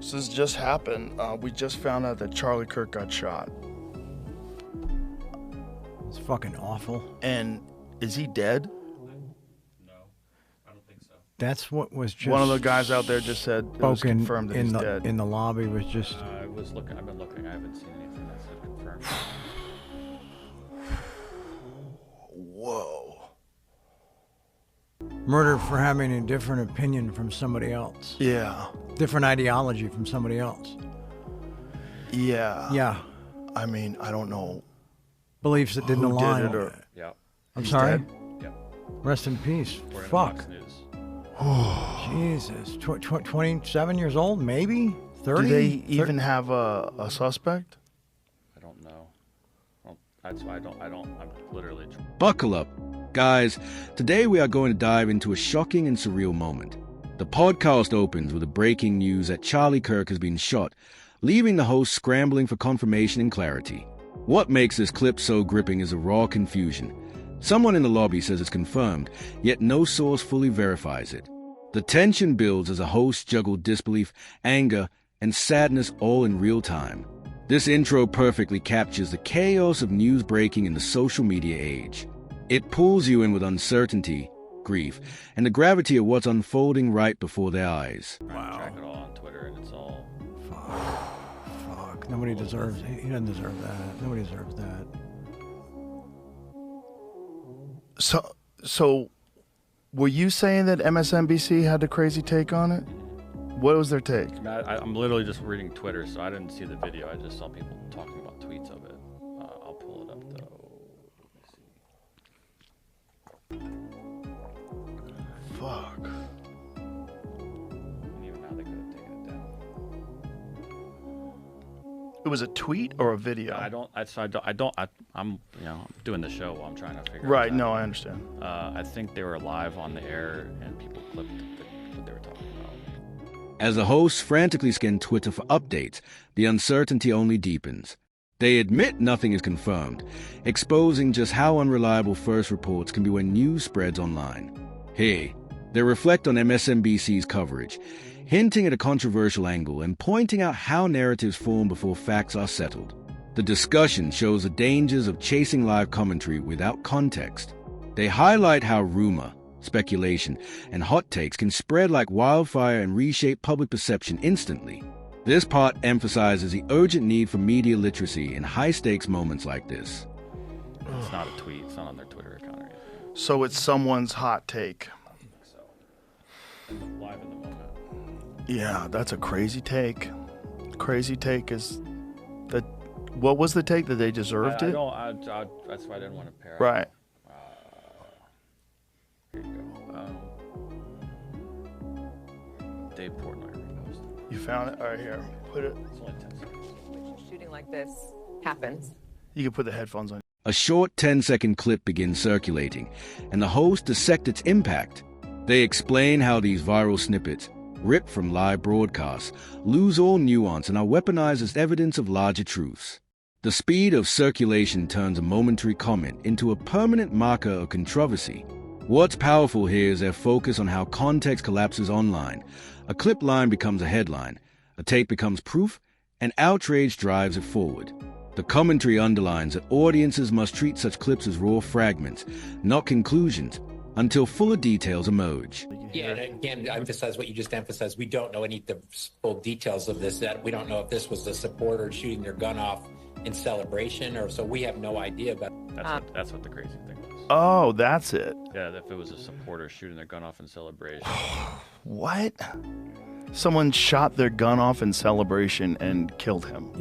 So this just happened. We just found out that Charlie Kirk got shot. It's fucking awful. And is he dead? No, I don't think so. That's what was just... One of the guys out there just said it was confirmed that he's dead. In the lobby was just... I've been looking. I haven't seen anything that's confirmed. Whoa. Murder for having a different opinion from somebody else. Yeah. Different ideology from somebody else. Yeah. Yeah. I mean, I don't know. Beliefs that didn't align. Did it or... Yeah. I'm sorry? Dead? Yeah. Rest in peace. We're in Fuck. Fox News. Jesus. 27 years old, maybe? 30? Do they even have a suspect? I don't know. Well, that's why I'm literally... Buckle up. Guys, today we are going to dive into a shocking and surreal moment. The podcast opens with the breaking news that Charlie Kirk has been shot, leaving the host scrambling for confirmation and clarity. What makes this clip so gripping is a raw confusion. Someone in the lobby says it's confirmed, yet no source fully verifies it. The tension builds as the hosts juggle disbelief, anger, and sadness all in real time. This intro perfectly captures the chaos of news breaking in the social media age. It pulls you in with uncertainty, grief, and the gravity of what's unfolding right before their eyes. Wow. Track it all on Twitter, and it's all... Fuck. Nobody deserves... He doesn't deserve that. Nobody deserves that. So, were you saying that MSNBC had a crazy take on it? What was their take? I'm literally just reading Twitter, so I didn't see the video. I just saw people talking about tweets of it. I'll pull it up, though. Fuck. And even now, they could have taken it down. It was a tweet or a video? I'm doing the show while I'm trying to figure it out. Right, no, I understand. I think they were live on the air, and people clipped what they were talking about. As the hosts frantically scan Twitter for updates, the uncertainty only deepens. They admit nothing is confirmed, exposing just how unreliable first reports can be when news spreads online. Hey, they reflect on MSNBC's coverage, hinting at a controversial angle and pointing out how narratives form before facts are settled. The discussion shows the dangers of chasing live commentary without context. They highlight how rumor, speculation, and hot takes can spread like wildfire and reshape public perception instantly. This part emphasizes the urgent need for media literacy in high-stakes moments like this. It's not a tweet. It's not on their Twitter account or anything. So it's someone's hot take. I think so. And live in the moment. Yeah, that's a crazy take. Crazy take is that. What was the take, that they deserved it? That's why I didn't want to pair. Right. Here you go. Dave Portnoy reposted. You found it? All right, here. Put it. It's only 10 seconds. Shooting like this happens. You can put the headphones on. A short 10-second clip begins circulating, and the hosts dissect its impact. They explain how these viral snippets, ripped from live broadcasts, lose all nuance and are weaponized as evidence of larger truths. The speed of circulation turns a momentary comment into a permanent marker of controversy. What's powerful here is their focus on how context collapses online. A clip line becomes a headline, a take becomes proof, and outrage drives it forward. The commentary underlines that audiences must treat such clips as raw fragments, not conclusions, until fuller details emerge. Yeah, and again, emphasize what you just emphasized. We don't know any of the full details of this. That we don't know if this was a supporter shooting their gun off in celebration, or so we have no idea about. That's what the crazy thing was. Oh, that's it. Yeah, if it was a supporter shooting their gun off in celebration. What? Someone shot their gun off in celebration and killed him.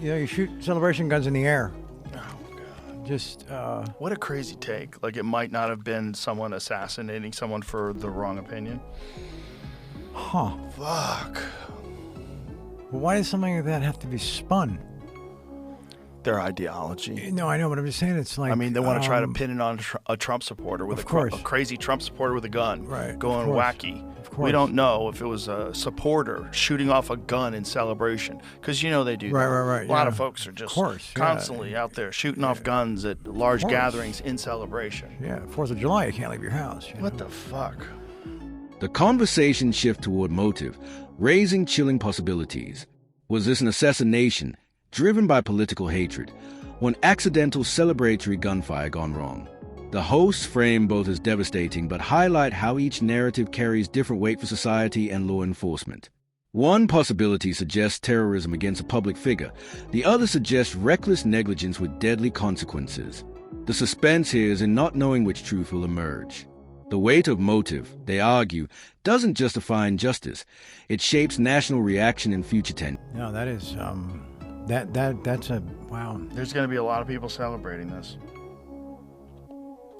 You shoot celebration guns in the air. Oh, God. Just, What a crazy take. Like, it might not have been someone assassinating someone for the wrong opinion. Huh. Fuck. Well, why does something like that have to be spun? Their ideology. No, I know, but I'm just saying it's like... I mean, they want to try to pin it on a Trump supporter with a crazy Trump supporter with a gun. Right. Going wacky. Of course. We don't know if it was a supporter shooting off a gun in celebration. Because, you know, they do that. Right. A lot of folks are just constantly out there shooting off guns at large gatherings in celebration. Yeah, 4th of July, you can't leave your house. What the fuck? The conversation shifted toward motive, raising chilling possibilities. Was this an assassination driven by political hatred, or an accidental celebratory gunfire gone wrong? The hosts frame both as devastating but highlight how each narrative carries different weight for society and law enforcement. One possibility suggests terrorism against a public figure. The other suggests reckless negligence with deadly consequences. The suspense here is in not knowing which truth will emerge. The weight of motive, they argue, doesn't just define justice. It shapes national reaction and future tension. No, that is, that's a, wow. There's going to be a lot of people celebrating this.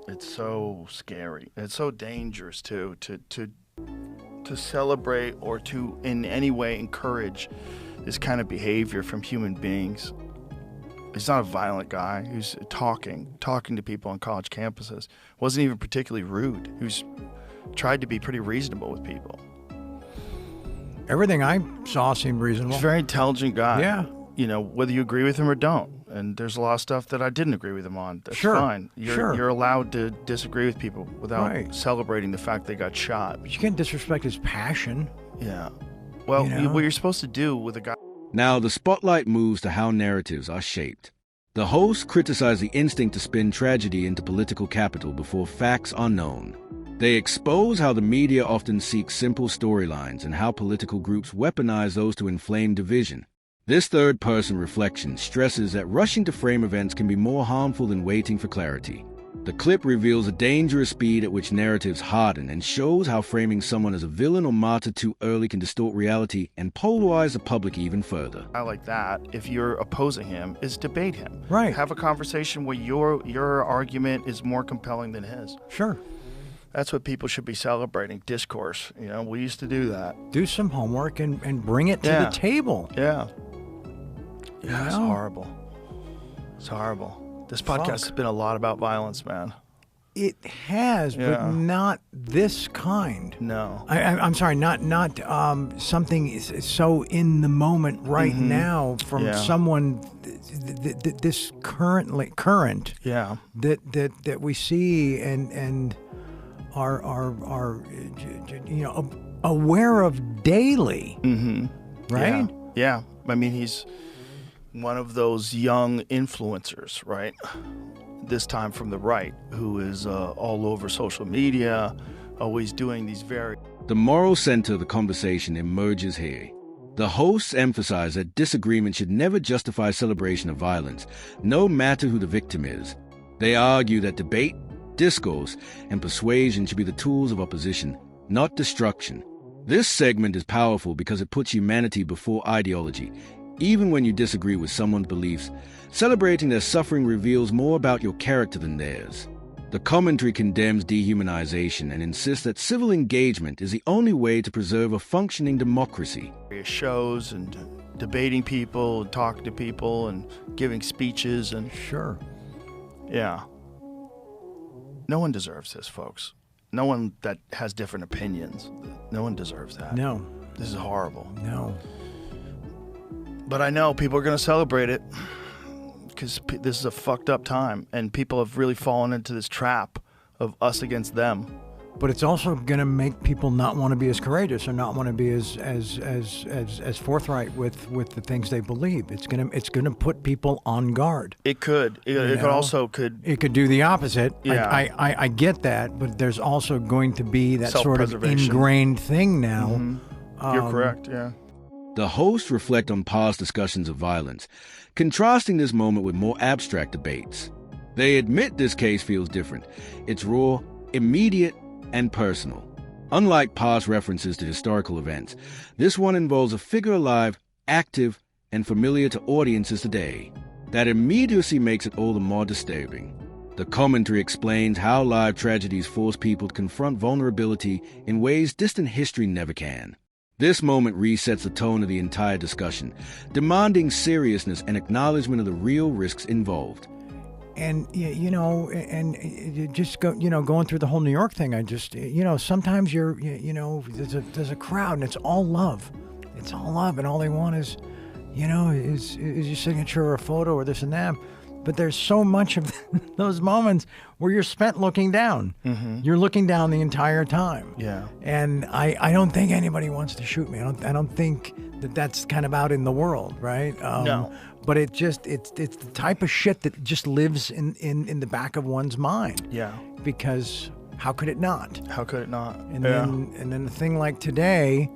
It's so scary. It's so dangerous, too, to celebrate or to in any way encourage this kind of behavior from human beings. He's not a violent guy who's talking to people on college campuses. Wasn't even particularly rude. Who's tried to be pretty reasonable with people. Everything I saw seemed reasonable. He's a very intelligent guy. Yeah. You know, whether you agree with him or don't. And there's a lot of stuff that I didn't agree with him on. That's Sure. fine. Sure. You're allowed to disagree with people without Right. celebrating the fact they got shot. But you can't disrespect his passion. Yeah. Well, You know? what you're supposed to do with a guy... Now, the spotlight moves to how narratives are shaped. The hosts criticize the instinct to spin tragedy into political capital before facts are known. They expose how the media often seeks simple storylines and how political groups weaponize those to inflame division. This third-person reflection stresses that rushing to frame events can be more harmful than waiting for clarity. The clip reveals a dangerous speed at which narratives harden and shows how framing someone as a villain or martyr too early can distort reality and polarize the public even further. I like that. If you're opposing him, is debate him. Right. Have a conversation where your argument is more compelling than his. Sure. That's what people should be celebrating, discourse. You know, we used to do that. Do some homework and bring it to Yeah. the table. Yeah. Yeah, it's know? horrible. It's horrible. This podcast has been a lot about violence, man. It has, Yeah. but not this kind. No. I'm sorry, not something is so in the moment right now from Yeah. someone this current Yeah. that we see and are you know aware of daily, right? Yeah. I mean, he's one of those young influencers, right? This time from the right, who is all over social media, always doing these very... The moral center of the conversation emerges here. The hosts emphasize that disagreement should never justify celebration of violence, no matter who the victim is. They argue that debate, discourse, and persuasion should be the tools of opposition, not destruction. This segment is powerful because it puts humanity before ideology. Even when you disagree with someone's beliefs, celebrating their suffering reveals more about your character than theirs. The commentary condemns dehumanization and insists that civil engagement is the only way to preserve a functioning democracy. Shows and debating people, and talking to people, and giving speeches, and Sure. yeah. No one deserves this, folks. No one that has different opinions. No one deserves that. No. This is horrible. No. But I know people are going to celebrate it because this is a fucked up time, and people have really fallen into this trap of us against them. But it's also going to make people not want to be as courageous or not want to be as forthright with the things they believe. It's going to put people on guard. It could. It could also could. It could do the opposite. Yeah. I get that, but there's also going to be that sort of Self-preservation. ingrained thing now. You're correct. Yeah. The hosts reflect on past discussions of violence, contrasting this moment with more abstract debates. They admit this case feels different. It's raw, immediate, and personal. Unlike past references to historical events, this one involves a figure alive, active, and familiar to audiences today. That immediacy makes it all the more disturbing. The commentary explains how live tragedies force people to confront vulnerability in ways distant history never can. This moment resets the tone of the entire discussion, demanding seriousness and acknowledgement of the real risks involved. And and just going through the whole New York thing, I just sometimes there's a crowd and it's all love. It's all love, and all they want is your signature or a photo or this and that. But there's so much of those moments where you're spent looking down. Mm-hmm. You're looking down the entire time. Yeah. And I don't think anybody wants to shoot me. I don't think that's kind of out in the world, right? No. But it's the type of shit that just lives in the back of one's mind. Yeah. Because how could it not? How could it not? And then a thing like today,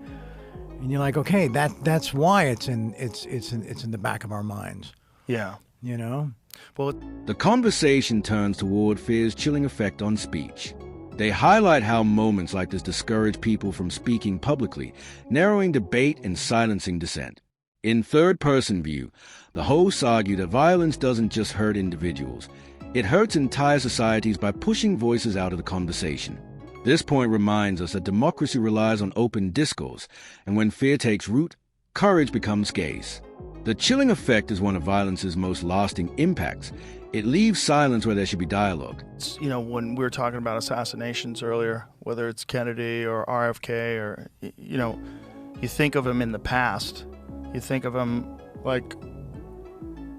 and you're like, okay, that's why it's in the back of our minds. Yeah. You know? Well, The conversation turns toward fear's chilling effect on speech. They highlight how moments like this discourage people from speaking publicly, narrowing debate and silencing dissent. In third-person view, the hosts argue that violence doesn't just hurt individuals. It hurts entire societies by pushing voices out of the conversation. This point reminds us that democracy relies on open discourse, and when fear takes root, courage becomes scarce. The chilling effect is one of violence's most lasting impacts. It leaves silence where there should be dialogue. you know, when we were talking about assassinations earlier, whether it's Kennedy or RFK or, you know, you think of him in the past. You think of him like,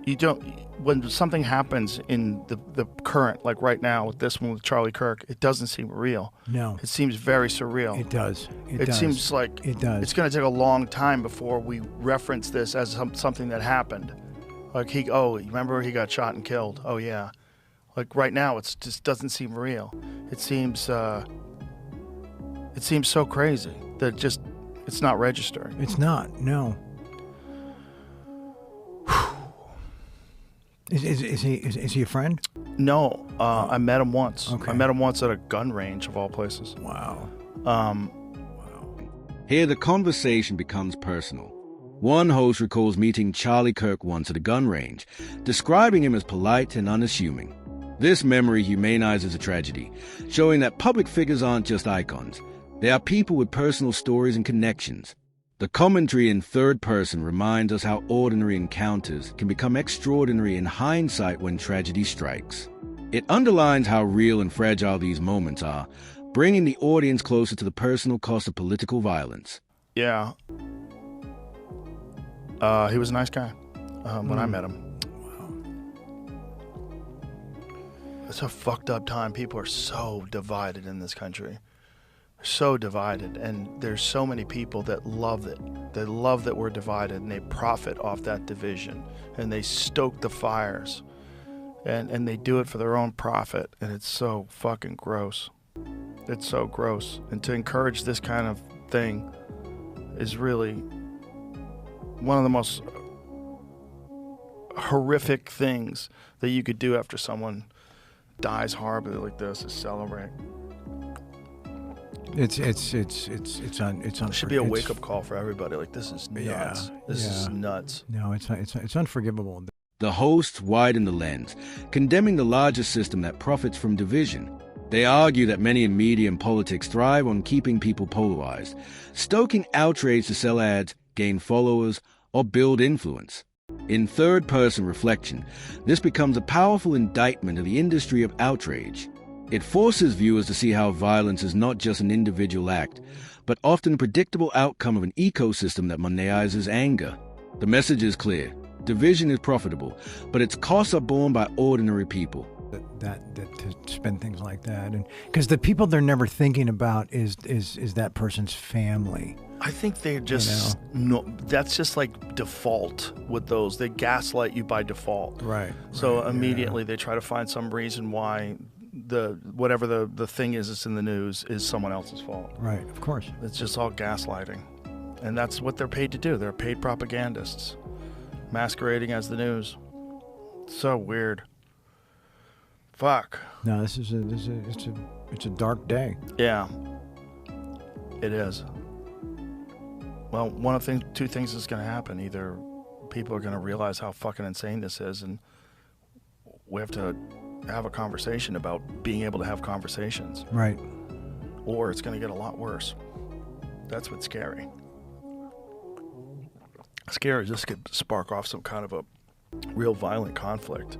you don't, when something happens in the current, like right now with this one with Charlie Kirk, it doesn't seem real. No. It seems very surreal. It does. It seems like it does. It's going to take a long time before we reference this as something that happened. Like remember he got shot and killed? Oh yeah. Like right now, it just doesn't seem real. It seems so crazy that it's not registering. It's not. No. Is he a friend? No, I met him once. Okay. I met him once at a gun range of all places. Wow. Here, the conversation becomes personal. One host recalls meeting Charlie Kirk once at a gun range, describing him as polite and unassuming. This memory humanizes a tragedy, showing that public figures aren't just icons. They are people with personal stories and connections. The commentary in third person reminds us how ordinary encounters can become extraordinary in hindsight when tragedy strikes. It underlines how real and fragile these moments are, bringing the audience closer to the personal cost of political violence. Yeah. He was a nice guy when I met him. Wow. It's a fucked up time. People are so divided in this country. So divided, and there's so many people that love it. They love that we're divided, and they profit off that division, and they stoke the fires, and they do it for their own profit, and it's so fucking gross. It's so gross, and to encourage this kind of thing is really one of the most horrific things that you could do after someone dies horribly like this, is celebrate. It's It should be a wake-up call for everybody. Like, this is nuts. Yeah, This is nuts. No, it's unforgivable. The hosts widen the lens, condemning the larger system that profits from division. They argue that many in media and politics thrive on keeping people polarized, stoking outrage to sell ads, gain followers, or build influence. In third-person reflection, this becomes a powerful indictment of the industry of outrage. It forces viewers to see how violence is not just an individual act, but often a predictable outcome of an ecosystem that monopolizes anger. The message is clear. Division is profitable, but its costs are borne by ordinary people. That to spend things like that, and because the people they're never thinking about is that person's family. I think they're just, that's just like default with those. They gaslight you by default. Right. So immediately they try to find some reason why whatever the thing is that's in the news is someone else's fault. Right, of course. It's just all gaslighting. And that's what they're paid to do. They're paid propagandists masquerading as the news. So weird. Fuck. No, it's a dark day. Yeah. It is. Well, two things is going to happen. Either people are going to realize how fucking insane this is, and we have to have a conversation about being able to have conversations. Right. Or it's going to get a lot worse. That's what's scary. Scary, this could spark off some kind of a real violent conflict.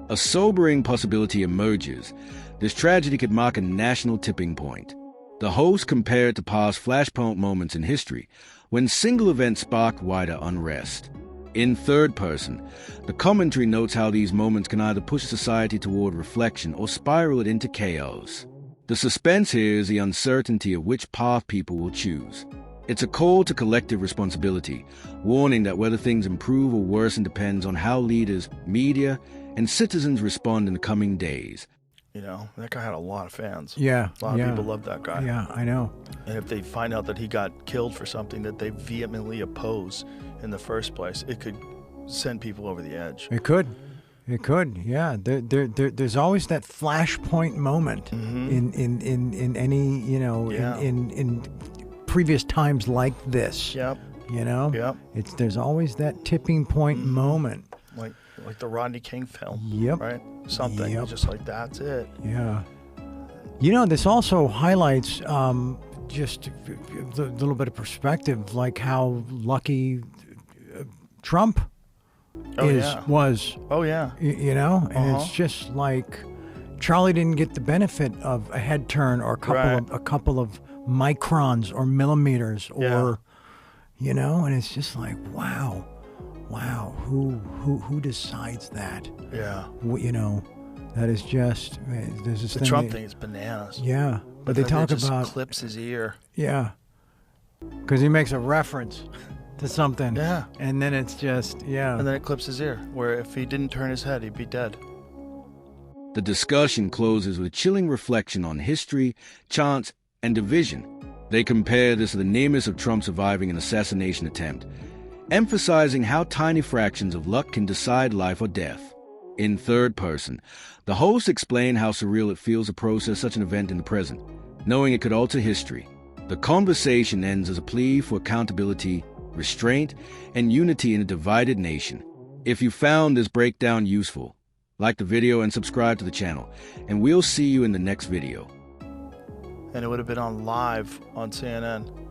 A sobering possibility emerges. This tragedy could mark a national tipping point. The host compared to past flashpoint moments in history, when single events sparked wider unrest. In third person, the commentary notes how these moments can either push society toward reflection or spiral it into chaos. The suspense here is the uncertainty of which path people will choose. It's a call to collective responsibility, warning that whether things improve or worsen depends on how leaders, media, and citizens respond in the coming days. You know, that guy had a lot of fans. Yeah. A lot of people love that guy. Yeah, I know. And if they find out that he got killed for something that they vehemently oppose in the first place, it could send people over the edge. It could. It could, yeah. There's always that flashpoint moment in any, you know, in previous times like this. Yep. You know? Yep. There's always that tipping point moment. Like the Rodney King film. Yep. Right? Something. Yep. Just like that's it. Yeah. You know, this also highlights just a little bit of perspective, like how lucky Trump was. Oh, yeah. You know? And it's just like Charlie didn't get the benefit of a head turn or a couple of microns or millimeters or, you know? And it's just like, wow, who decides that? Yeah. You know, that is just, there's this the thing. Trump thing is bananas. Yeah. But they talk just about. Clips his ear. Yeah. Because he makes a reference to something. Yeah. And then it's just, And then it clips his ear, where if he didn't turn his head, he'd be dead. The discussion closes with chilling reflection on history, chance, and division. They compare this to the nearness of Trump surviving an assassination attempt, emphasizing how tiny fractions of luck can decide life or death. In third person, the hosts explain how surreal it feels to process such an event in the present, knowing it could alter history. The conversation ends as a plea for accountability, restraint, and unity in a divided nation. If you found this breakdown useful, like the video and subscribe to the channel, and we'll see you in the next video. And it would have been on live on CNN.